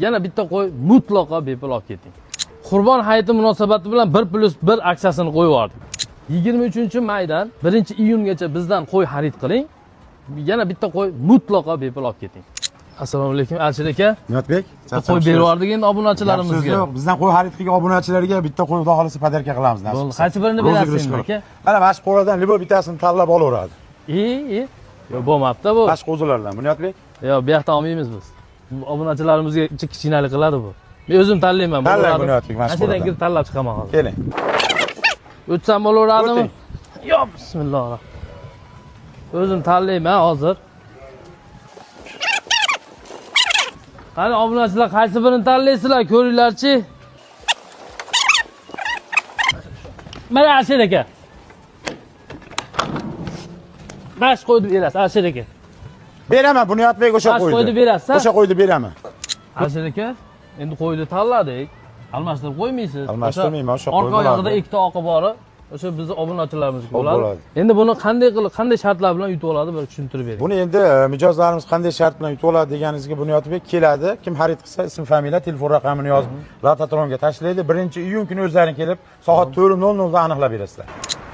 yana bitta qo'y mutlaqo bepul olib keting. Qurbon hayiti munosabati bilan 1+1 aksiyasini qo'yib yubordik. 23-maydan 1-iyungacha bizdan qo'y xarid qiling. Yana bitta qo'y mutlaqo bepul olib keting. Assalomu alaykum Alshir aka. Niyatbek, qo'y berib yubordik endi obunachilarimizga. Bizdan qo'y xarid qilgan obunachilarga bitta qo'y xudo xolisa podarka qilamiz. Bo'ldi, qaysi birini berasiz aka? Mana mana shu qo'ylardan libo bittasini tanlab olaveradi. Yo, bo'lmabdi bu. Boshqa qo'zilardan, Niyatbek? Yo, bu yoqda olmaymiz biz. Obunachilarimizga kichkinalik qiladi bu. Men o'zim tanlayman. Tanlang Niyatbek, mana shu qo'ylardan kirib tanlab chiqaman hozir. Keling. O'tsam bo'laveradimi? Yo, bismillah. O'zim tanlayman hozir. Qani obunachilar qaysi birini tanlaysizlar, ko'ringlarchi. Mana Alshir aka. Bash qo'ydi berasiz, Alshir aka. Beraman, bu Niyatbek o'sha qo'ydi. Bash qo'ydi berasiz. O'sha qo'ydi beraman. Alshir aka, endi qo'yni tanladik. Almashtirib qo'ymaysiz. Almashtirmayman, o'sha qo'y orqa oyog'ida ikkita oqi bori. O'sha bizning obunachilarimizga bo'ladi. Endi buni qanday shartlar bilan yutib oladi, bir tushuntirib bering. Buni endi mijozlarimiz qanday shart bilan yutib oladi deganingizga buni Niyatbek keladi. Kim xarid qilsa, ism, familiya, telefon raqamini yozib, rotatronga tashlaydi. 1-iyun kuni o'zlaring kelib, soat 4:00 da aniqlab berasizlar.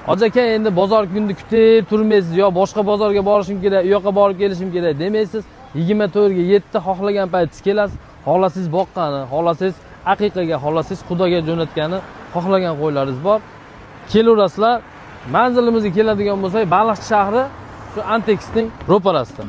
Hoji aka, endi bozor kunni kutib turmaysiz yo boshqa bozorga borishim kerak, u yoqqa borib kelishim kerak demaysiz. 24 ga 7 xohlagan paytingiz kelasiz. Xohlasangiz boqqani, xohlasangiz aqiqaga, xohlasangiz xudoga jo'natgani, xohlagan qo'ylaringiz bor. Kelaverasizlar. Manzilimizga keladigan bo'lsak, Baliqchi shahri shu Antexning ro'parasida.